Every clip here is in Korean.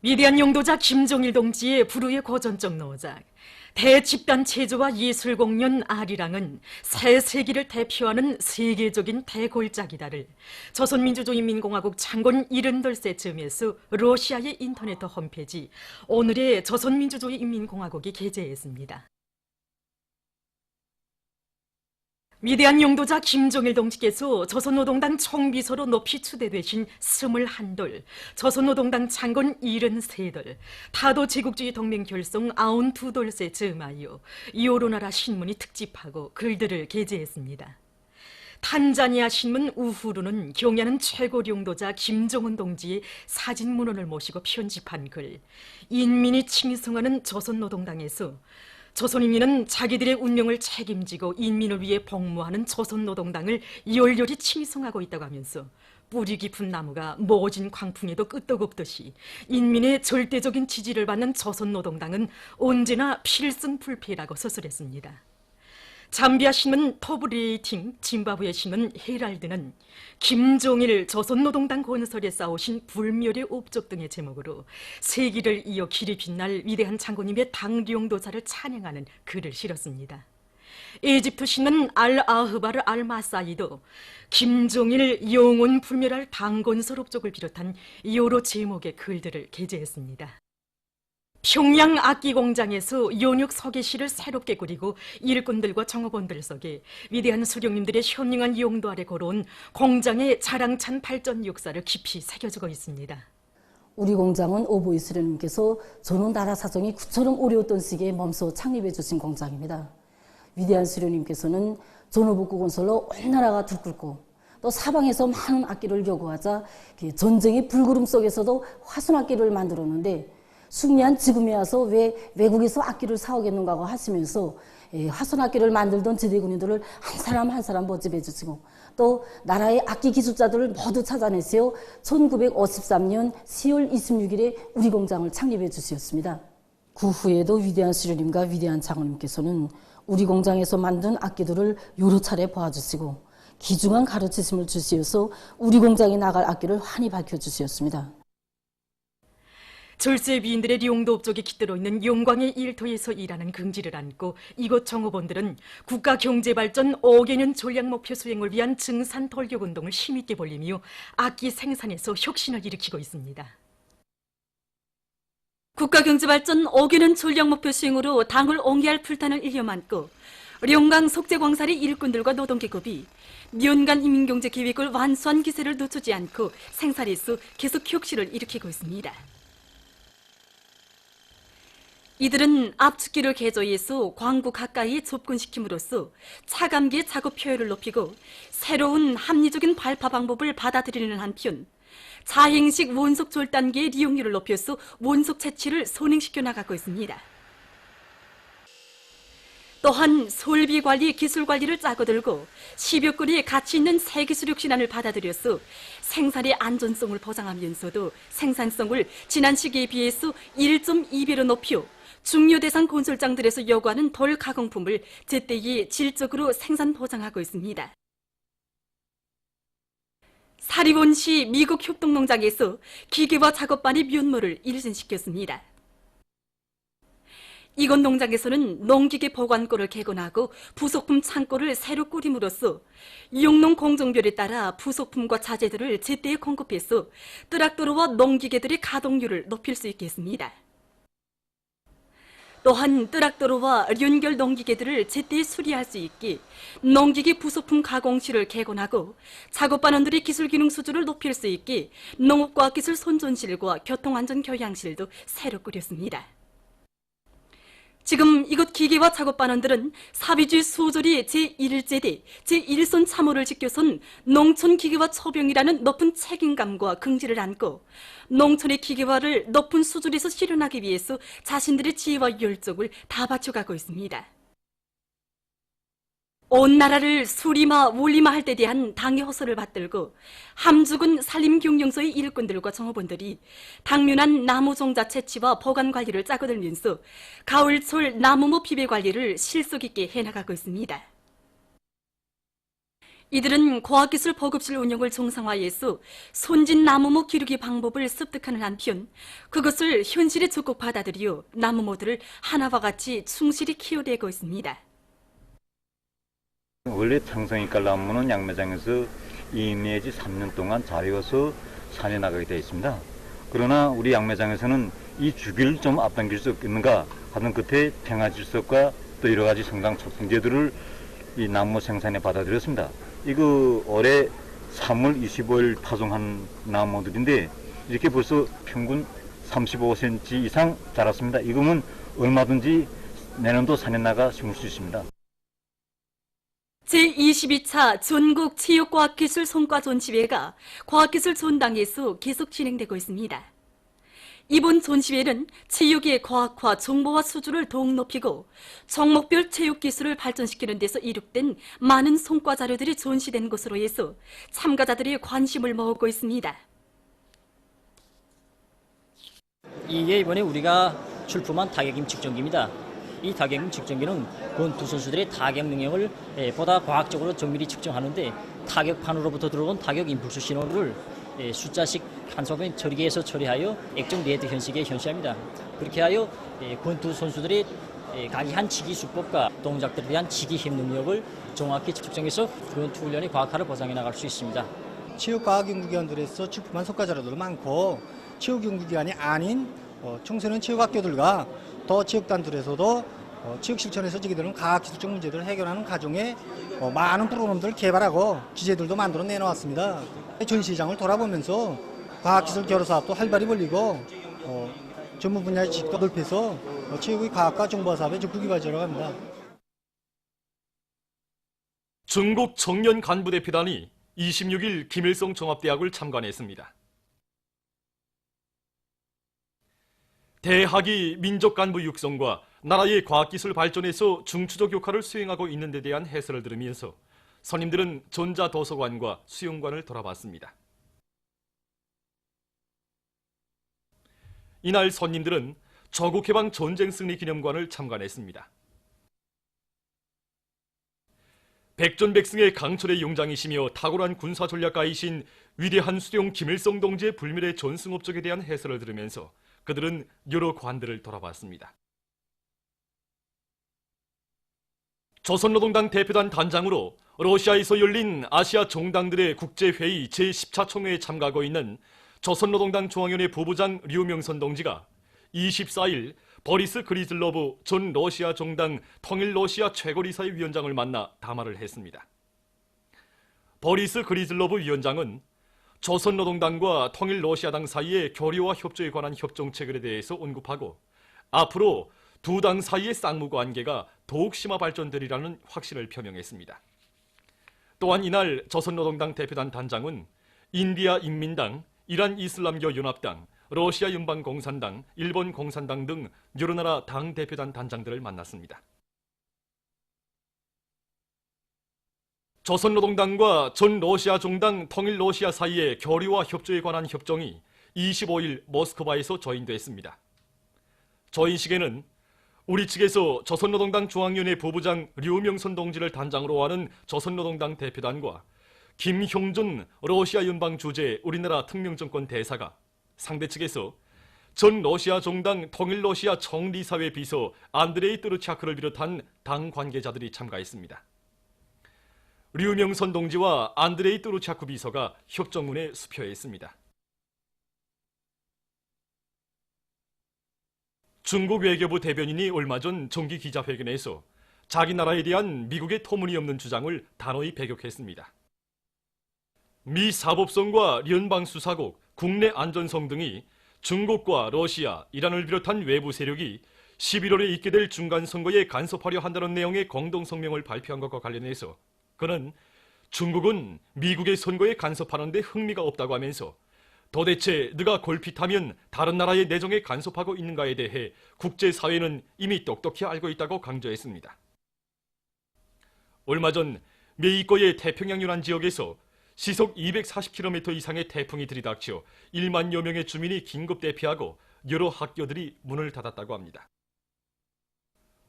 위대한 용도자 김종일 동지의 불후의 고전적 노작 대집단 체조와 예술 공연 아리랑은 새 세기를 대표하는 세계적인 대골작이다를 조선민주주의인민공화국 창건 78세 즈음에서 러시아의 인터넷 홈페이지 오늘의 조선민주주의인민공화국이 게재했습니다. 위대한 용도자 김종일 동지께서 조선노동당 총비서로 높이 추대되신 21돌, 조선노동당 창건 73돌, 타도 제국주의 동맹 결성 92돌세 즈음하여 이오로나라 신문이 특집하고 글들을 게재했습니다. 탄자니아 신문 우후루는 경야는 최고 용도자 김정은 동지의 사진 문헌을 모시고 편집한 글, 인민이 칭송하는 조선노동당에서 조선인민은 자기들의 운명을 책임지고 인민을 위해 복무하는 조선노동당을 열렬히 칭송하고 있다고 하면서 뿌리 깊은 나무가 모진 광풍에도 끄떡없듯이 인민의 절대적인 지지를 받는 조선노동당은 언제나 필승불패라고 서술했습니다. 잠비아 신문 터브레이팅, 짐바브웨 신문 헤랄드는 김종일 조선노동당 건설에 싸우신 불멸의 업적 등의 제목으로 세기를 이어 길이 빛날 위대한 장군님의 당룡도사를 찬양하는 글을 실었습니다. 에집트 신문 알-아흐바르 알-마사이도 김종일 영원 불멸할 당건설 업적을 비롯한 여러 제목의 글들을 게재했습니다. 평양 악기 공장에서 연육 서계실을 새롭게 꾸리고 일꾼들과 정업원들 속에 위대한 수령님들의 현명한 용도 아래 걸어온 공장의 자랑찬 발전 역사를 깊이 새겨주고 있습니다. 우리 공장은 오보이 수령님께서 전후 나라 사정이 구처럼 어려웠던 시기에 몸소 창립해 주신 공장입니다. 위대한 수령님께서는 전후북구 건설로 온 나라가 들끓고 또 사방에서 많은 악기를 요구하자 전쟁의 불구름 속에서도 화순 악기를 만들었는데 숙리한 지금에 와서 왜 외국에서 악기를 사오겠는가 하고 하시면서 화순 악기를 만들던 제대군인들을 한 사람 한 사람 모집해 주시고 또 나라의 악기 기술자들을 모두 찾아내세요 1953년 10월 26일에 우리 공장을 창립해 주셨습니다. 그 후에도 위대한 수령님과 위대한 장로님께서는 우리 공장에서 만든 악기들을 여러 차례 보아주시고 귀중한 가르치심을 주시어서 우리 공장에 나갈 악기를 환히 밝혀주셨습니다. 절세 비인들의 용도 업적이 깃들어 있는 영광의 일터에서 일하는 긍지를 안고 이곳 정업원들은 국가 경제 발전 5개년 전략 목표 수행을 위한 증산 돌격 운동을 힘있게 벌리며 악기 생산에서 혁신을 일으키고 있습니다. 국가 경제 발전 5개년 전략 목표 수행으로 당을 옹기할 풀탄을 일념안고 령강 속재광살이 일꾼들과 노동계급이 년간 인민경제 계획을 완수한 기세를 놓치지 않고 생산에서 계속 혁신을 일으키고 있습니다. 이들은 압축기를 개조해서 광구 가까이 접근시킴으로써 차감기의 작업 효율을 높이고 새로운 합리적인 발파 방법을 받아들이는 한편 자행식 원속 절단기의 이용률을 높여서 원속 채취를 선행시켜 나가고 있습니다. 또한 설비 관리, 기술 관리를 짜고들고 10여 건의 가치 있는 새 기술 혁신안을 받아들여서 생산의 안전성을 보장하면서도 생산성을 지난 시기에 비해서 1.2배로 높여 중요 대상 건설장들에서 요구하는 덜 가공품을 제때에 질적으로 생산 보장하고 있습니다. 사리원시 미국 협동농장에서 기계화 작업반의 면모를 일진시켰습니다. 이곳 농장에서는 농기계 보관고를 개건하고 부속품 창고를 새로 꾸림으로써 용농 공정별에 따라 부속품과 자재들을 제때에 공급해서 트랙터와 농기계들의 가동률을 높일 수 있게 했습니다. 또한 트랙터와 연결 농기계들을 제때 수리할 수 있게 농기계 부속품 가공실을 개건하고 작업반원들의 기술 기능 수준을 높일 수 있게 농업과학기술 선전실과 교통안전교양실도 새로 꾸렸습니다. 지금 이곳 기계화 작업반원들은 사비주의 수호절이 제1제대, 제1선 참호를 지켜선 농촌기계화 처병이라는 높은 책임감과 긍지를 안고 농촌의 기계화를 높은 수준에서 실현하기 위해서 자신들의 지혜와 열정을 다 바쳐가고 있습니다. 온 나라를 수리마, 원리마할 때 대한 당의 호소를 받들고 함죽은 산림경영소의 일꾼들과 정업원들이 당면한 나무종자 채취와 보관 관리를 짜고들면서 가을철 나무모 비배 관리를 실속 있게 해나가고 있습니다. 이들은 과학기술 보급실 운영을 정상화해서 손진 나무모 기르기 방법을 습득하는 한편 그것을 현실에 적극 받아들여 나무모들을 하나와 같이 충실히 키워내고 있습니다. 원래 평성이깔 나무는 양매장에서 2 내지 3년 동안 자라서 산에 나가게 되어 있습니다. 그러나 우리 양매장에서는 이 주기를 좀 앞당길 수 없겠는가 하는 끝에 평화질서과 또 여러 가지 성장 촉진제들을 이 나무 생산에 받아들였습니다. 이거 올해 3월 25일 파종한 나무들인데 이렇게 벌써 평균 35cm 이상 자랐습니다. 이거면 얼마든지 내년도 산에 나가 심을 수 있습니다. 제22차 전국 체육과학기술 성과전시회가 과학기술 전당에서 계속 진행되고 있습니다. 이번 전시회는 체육의 과학화 정보화 수준을 더욱 높이고 종목별 체육기술을 발전시키는 데서 이룩된 많은 성과 자료들이 전시된 것으로 해서 참가자들의 관심을 모으고 있습니다. 이게 이번에 우리가 출품한 타격임 측정기입니다. 이 타격임 측정기는 권투 선수들의 타격 능력을 보다 과학적으로 정밀히 측정하는데 타격판으로부터 들어온 타격 임플스 신호를 숫자식 한꺼번에 처리기에서 처리하여 액정 레드 현식에 현시합니다. 그렇게 하여 권투 선수들의 각이한 지기 수법과 동작들에 대한 지기 힘 능력을 정확히 측정해서 권투 훈련의 과학화를 보장해 나갈 수 있습니다. 체육과학연구기관들에서 출품한 성과자료도 많고 체육연구기관이 아닌 청소년 체육학교들과 더 체육단들에서도 체육실천에서 저기들은 과학기술적 문제들을 해결하는 과정에 많은 프로그램들을 개발하고 기재들도 만들어 내놓았습니다. 전시장을 돌아보면서 과학기술 결합사업도 활발히 벌리고 전문 분야의 지식도 넓혀서 체육의 과학과 정보화 사업에 적극 개발하려고 합니다. 중국 청년 간부대표단이 26일 김일성 종합대학을 참관했습니다. 대학이 민족 간부 육성과 나라의 과학기술 발전에서 중추적 역할을 수행하고 있는 데 대한 해설을 들으면서 선임들은 전자도서관과 수영관을 돌아봤습니다. 이날 선임들은 조국해방 전쟁 승리 기념관을 참관했습니다. 백전백승의 강철의 용장이시며 탁월한 군사 전략가이신 위대한 수령 김일성 동지의 불멸의 전승업적에 대한 해설을 들으면서 그들은 여러 관들을 돌아봤습니다. 조선노동당 대표단 단장으로 러시아에서 열린 아시아 정당들의 국제회의 제10차 총회에 참가하고 있는 조선노동당 중앙위원회 부부장 류명선 동지가 24일 버리스 그리즐로브 전 러시아 정당 통일러시아 최고리사의 위원장을 만나 담화를 했습니다. 버리스 그리즐로브 위원장은 조선노동당과 통일러시아당 사이의 교류와 협조에 관한 협정 체결에 대해서 언급하고 앞으로 두 당 사이의 쌍무관계가 더욱 심화 발전되리라는 확신을 표명했습니다. 또한 이날 조선노동당 대표단 단장은 인디아 인민당, 이란 이슬람교 연합당, 러시아 연방공산당, 일본 공산당 등 여러 나라 당 대표단 단장들을 만났습니다. 조선노동당과 전 러시아 정당 통일러시아 사이의 교류와 협조에 관한 협정이 25일 모스크바에서 조인됐습니다. 조인식에는 우리 측에서 조선노동당 중앙위원회 부부장 류명선 동지를 단장으로 하는 조선노동당 대표단과 김형준 러시아 연방 주재 우리나라 특명정권 대사가 상대 측에서 전 러시아 정당 통일러시아 총리사회 비서 안드레이 뚜르차크를 비롯한 당 관계자들이 참가했습니다. 류명선 동지와 안드레이 뚜르차크 비서가 협정문에 수표했습니다. 중국 외교부 대변인이 얼마 전 정기 기자회견에서 자기 나라에 대한 미국의 터무니없는 주장을 단호히 배격했습니다. 미 사법성과 연방수사국, 국내 안전성 등이 중국과 러시아, 이란을 비롯한 외부 세력이 11월에 있게 될 중간선거에 간섭하려 한다는 내용의 공동성명을 발표한 것과 관련해서 그는 중국은 미국의 선거에 간섭하는 데 흥미가 없다고 하면서 도대체 누가 걸핏하면 다른 나라의 내정에 간섭하고 있는가에 대해 국제사회는 이미 똑똑히 알고 있다고 강조했습니다. 얼마 전 메이커의 태평양 연안 지역에서 시속 240km 이상의 태풍이 들이닥쳐 1만여 명의 주민이 긴급 대피하고 여러 학교들이 문을 닫았다고 합니다.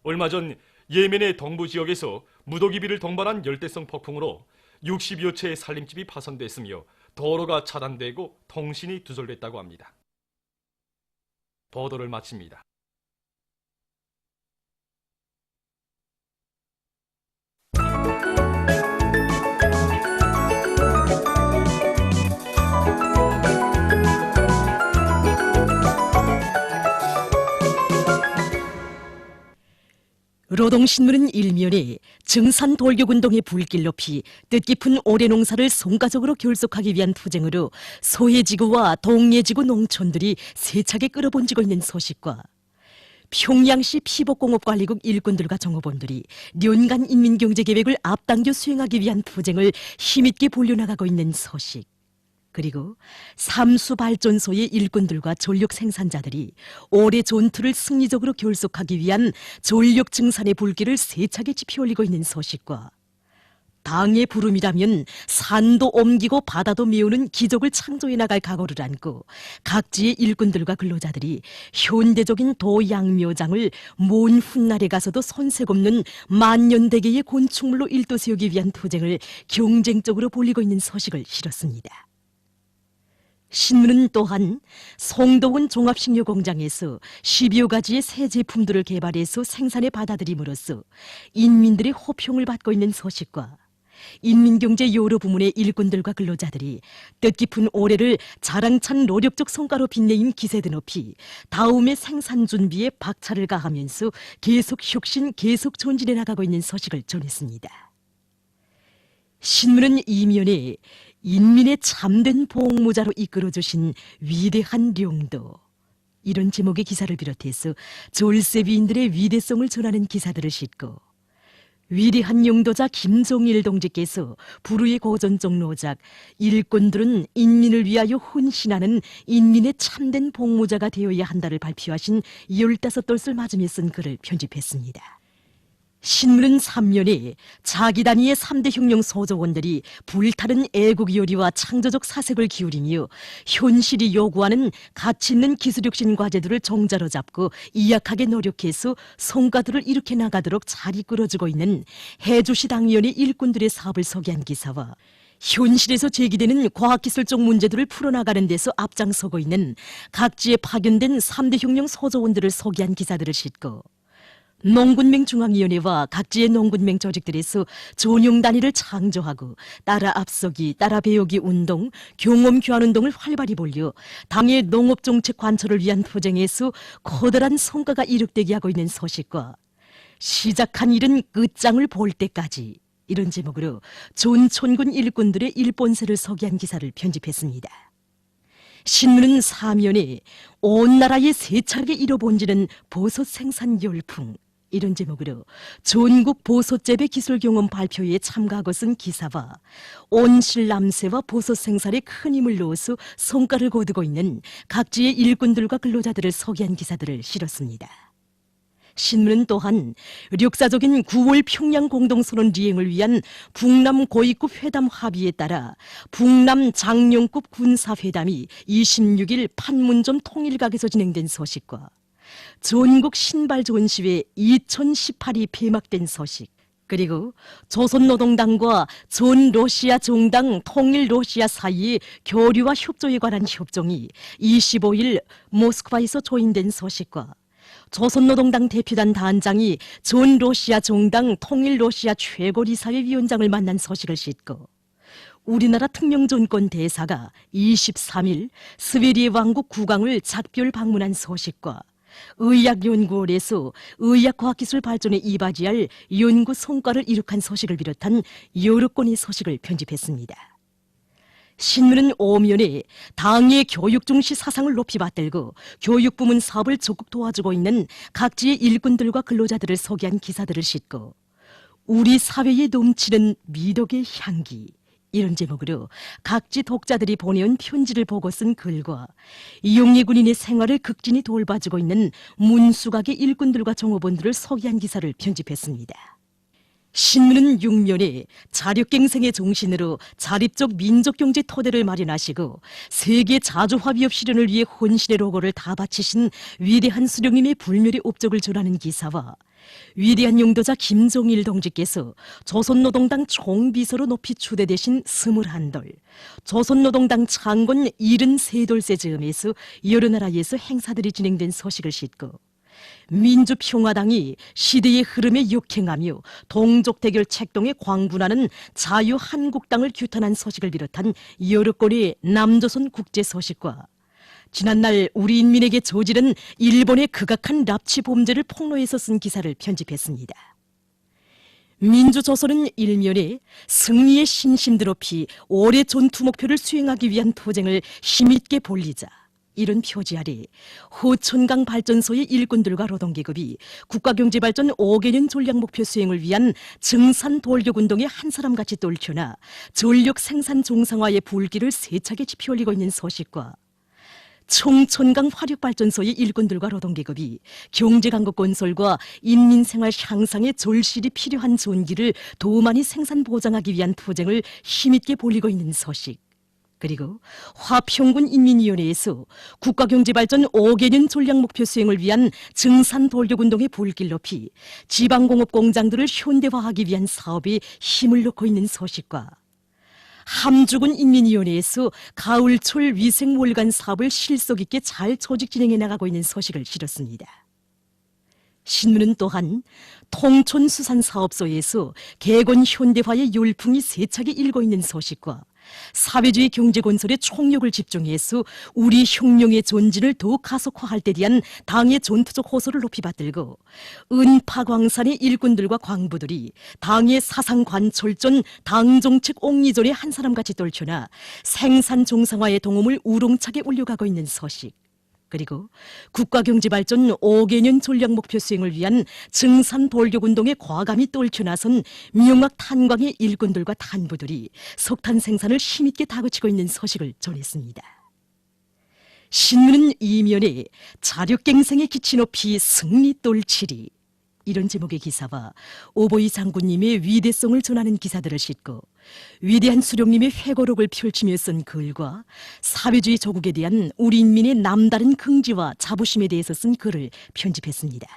얼마 전 예멘의 동부 지역에서 무더기비를 동반한 열대성 폭풍으로 60여 채의 살림집이 파손됐으며 도로가 차단되고 통신이 두절됐다고 합니다. 보도를 마칩니다. 노동신문은 일면에 증산 돌격운동의 불길 높이 뜻깊은 오래 농사를 송가적으로 결속하기 위한 투쟁으로 소해지구와 동해지구 농촌들이 세차게 끌어본지고 있는 소식과 평양시 피복공업관리국 일꾼들과 정호본들이 연간 인민경제계획을 앞당겨 수행하기 위한 투쟁을 힘있게 벌려나가고 있는 소식, 그리고 삼수발전소의 일꾼들과 전력 생산자들이 올해 전투를 승리적으로 결속하기 위한 전력 증산의 불길을 세차게 지펴올리고 있는 소식과 당의 부름이라면 산도 옮기고 바다도 메우는 기적을 창조해 나갈 각오를 안고 각지의 일꾼들과 근로자들이 현대적인 도양묘장을 먼 훗날에 가서도 손색 없는 만년대계의 곤충물로 일도세우기 위한 투쟁을 경쟁적으로 벌이고 있는 소식을 실었습니다. 신문은 또한 송도군 종합식료공장에서 10여 가지의 새 제품들을 개발해서 생산에 받아들임으로써 인민들의 호평을 받고 있는 소식과 인민경제 여러 부문의 일꾼들과 근로자들이 뜻깊은 올해를 자랑찬 노력적 성과로 빛내임 기세드 높이 다음의 생산 준비에 박차를 가하면서 계속 혁신, 계속 전진해 나가고 있는 소식을 전했습니다. 신문은 이면에 인민의 참된 보호모자로 이끌어주신 위대한 령도, 이런 제목의 기사를 비롯해서 졸세비인들의 위대성을 전하는 기사들을 싣고 위대한 영도자 김종일 동지께서 불후의 고전적 노작 일꾼들은 인민을 위하여 헌신하는 인민의 참된 복무자가 되어야 한다를 발표하신 15돌을 맞으며 쓴 글을 편집했습니다. 신문은 3년에 자기 단위의 3대 혁명 소조원들이 불타는 애국 요리와 창조적 사색을 기울이며 현실이 요구하는 가치 있는 기술혁신 과제들을 종자로 잡고 이약하게 노력해서 성과들을 일으켜 나가도록 잘 이끌어주고 있는 해주시 당위원회 일꾼들의 사업을 소개한 기사와 현실에서 제기되는 과학기술 쪽 문제들을 풀어나가는 데서 앞장서고 있는 각지에 파견된 3대 혁명 소조원들을 소개한 기사들을 싣고 농군맹 중앙위원회와 각지의 농군맹 조직들에서 전용 단위를 창조하고 따라 앞서기, 따라 배우기 운동, 경험 교환 운동을 활발히 벌려 당의 농업정책 관철을 위한 투쟁에서 커다란 성과가 이룩되게 하고 있는 소식과 시작한 일은 끝장을 볼 때까지, 이런 제목으로 전촌군 일꾼들의 일본세를 소개한 기사를 편집했습니다. 신문은 사면에 온 나라에 세차게 이뤄본지는 버섯 생산 열풍, 이런 제목으로 전국 버섯 재배 기술 경험 발표회에 참가하고 쓴 기사와 온실남새와 버섯 생산에 큰 힘을 넣어서 성과를 거두고 있는 각지의 일꾼들과 근로자들을 소개한 기사들을 실었습니다. 신문은 또한 역사적인 9월 평양 공동선언 리행을 위한 북남 고위급 회담 합의에 따라 북남 장령급 군사회담이 26일 판문점 통일각에서 진행된 소식과 전국 신발 전시회 2018이 폐막된 소식, 그리고 조선노동당과 전 러시아 정당 통일 러시아 사이의 교류와 협조에 관한 협정이 25일 모스크바에서 조인된 소식과 조선노동당 대표단 단장이 전 러시아 정당 통일 러시아 최고리사회 위원장을 만난 소식을 싣고 우리나라 특명정권 대사가 23일 스웨리의 왕국 국왕을 작별 방문한 소식과 의학연구원에서 의학과학기술 발전에 이바지할 연구 성과를 이룩한 소식을 비롯한 여러 건의 소식을 편집했습니다. 신문은 오면에 당의 교육 중시 사상을 높이 받들고 교육부문 사업을 적극 도와주고 있는 각지의 일꾼들과 근로자들을 소개한 기사들을 싣고 우리 사회에 넘치는 미덕의 향기, 이런 제목으로 각지 독자들이 보내온 편지를 보고 쓴 글과 이용리 군인의 생활을 극진히 돌봐주고 있는 문수각의 일꾼들과 정호본들을 소개한 기사를 편집했습니다. 신문은 6면에 자력갱생의 정신으로 자립적 민족경제 토대를 마련하시고 세계 자주화비업 실현을 위해 혼신의 로고를 다 바치신 위대한 수령님의 불멸의 업적을 전하는 기사와 위대한 용도자 김종일 동지께서 조선노동당 총비서로 높이 추대되신 21돌, 조선노동당 창건 73돌세 즈음에서 여러 나라에서 행사들이 진행된 소식을 싣고 민주평화당이 시대의 흐름에 역행하며 동족대결 책동에 광분하는 자유한국당을 규탄한 소식을 비롯한 여러 건의 남조선 국제 소식과 지난날 우리 인민에게 저지른 일본의 극악한 납치 범죄를 폭로해서 쓴 기사를 편집했습니다. 민주조선은 일면에 승리의 신심 드높이 올해 전투 목표를 수행하기 위한 투쟁을 힘있게 벌리자, 이런 표지 아래 호천강 발전소의 일꾼들과 노동계급이 국가경제발전 5개년 전략목표 수행을 위한 증산돌격운동에 한 사람같이 떨쳐나 전력 생산 정상화의 불길을 세차게 지펴올리고 있는 소식과 청천강 화력발전소의 일꾼들과 노동계급이 경제강국 건설과 인민생활 향상에 절실히 필요한 전기를 더 많이 생산 보장하기 위한 투쟁을 힘있게 벌이고 있는 소식, 그리고 화평군 인민위원회에서 국가경제발전 5개년 전략목표 수행을 위한 증산돌격운동의 불길 높이 지방공업 공장들을 현대화하기 위한 사업에 힘을 넣고 있는 소식과 함주군 인민위원회에서 가을철 위생월간 사업을 실속 있게 잘 조직 진행해 나가고 있는 소식을 실었습니다. 신문은 또한 통촌수산사업소에서 개건 현대화의 열풍이 세차게 일고 있는 소식과 사회주의 경제건설에 총력을 집중해서 우리 혁명의 전진을 더욱 가속화할 때 대한 당의 전투적 호소를 높이 받들고 은파광산의 일꾼들과 광부들이 당의 사상관철전 당정책 옥리전에 한 사람같이 떨쳐나 생산 정상화의 동음을 우렁차게 울려가고 있는 소식, 그리고 국가경제발전 5개년 전략목표 수행을 위한 증산돌격운동에 과감히 떨쳐나선 명확탄광의 일꾼들과 탄부들이 석탄 생산을 힘있게 다그치고 있는 소식을 전했습니다. 신문은 이면에 자력갱생의 기치 높이 승리 똘치리, 이런 제목의 기사와 오보이 장군님의 위대성을 전하는 기사들을 싣고 위대한 수령님의 회고록을 펼치며 쓴 글과 사회주의 조국에 대한 우리 인민의 남다른 긍지와 자부심에 대해서 쓴 글을 편집했습니다.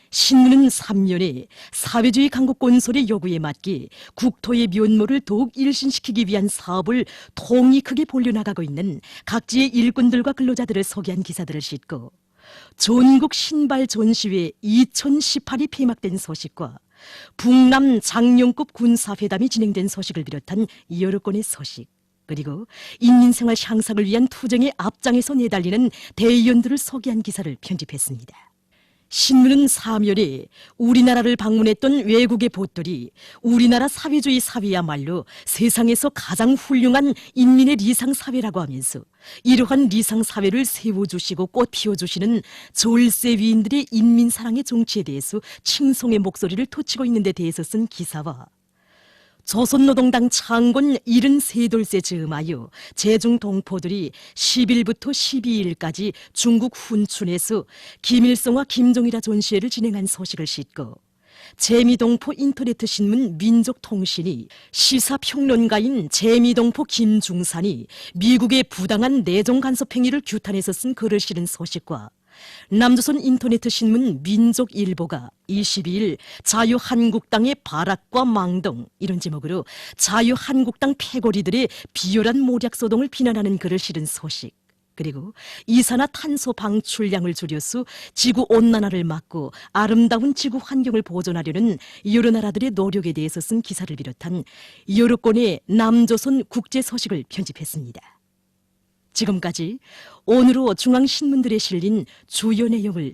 신문은 3년에 사회주의 강국 건설의 요구에 맞게 국토의 면모를 더욱 일신시키기 위한 사업을 통이 크게 벌려나가고 있는 각지의 일꾼들과 근로자들을 소개한 기사들을 싣고 전국 신발 전시회 2018이 폐막된 소식과 북남 장령급 군사회담이 진행된 소식을 비롯한 여러 건의 소식, 그리고 인민생활 향상을 위한 투쟁의 앞장에서 내달리는 대의원들을 소개한 기사를 편집했습니다. 신문은 사면에 우리나라를 방문했던 외국의 보들이 우리나라 사회주의 사회야말로 세상에서 가장 훌륭한 인민의 리상사회라고 하면서 이러한 리상사회를 세워주시고 꽃 피워주시는 졸세 위인들의 인민사랑의 정치에 대해서 칭송의 목소리를 토치고 있는 데 대해서 쓴 기사와 조선노동당 창건 73돌세 즈음하여 제중 동포들이 10일부터 12일까지 중국 훈춘에서 김일성과 김정일화 전시회를 진행한 소식을 싣고 재미동포 인터네트 신문 민족통신이 시사평론가인 재미동포 김중산이 미국의 부당한 내정 간섭 행위를 규탄해서 쓴 글을 실은 소식과 남조선 인터네트 신문 민족일보가 22일 자유한국당의 발악과 망동, 이런 제목으로 자유한국당 패거리들의 비열한 모략소동을 비난하는 글을 실은 소식, 그리고 이산화탄소 방출량을 줄여서 지구온난화를 막고 아름다운 지구 환경을 보존하려는 여러 나라들의 노력에 대해서 쓴 기사를 비롯한 여러 건의 남조선 국제 소식을 편집했습니다. 지금까지 오늘로 중앙신문들에 실린 주요 내용을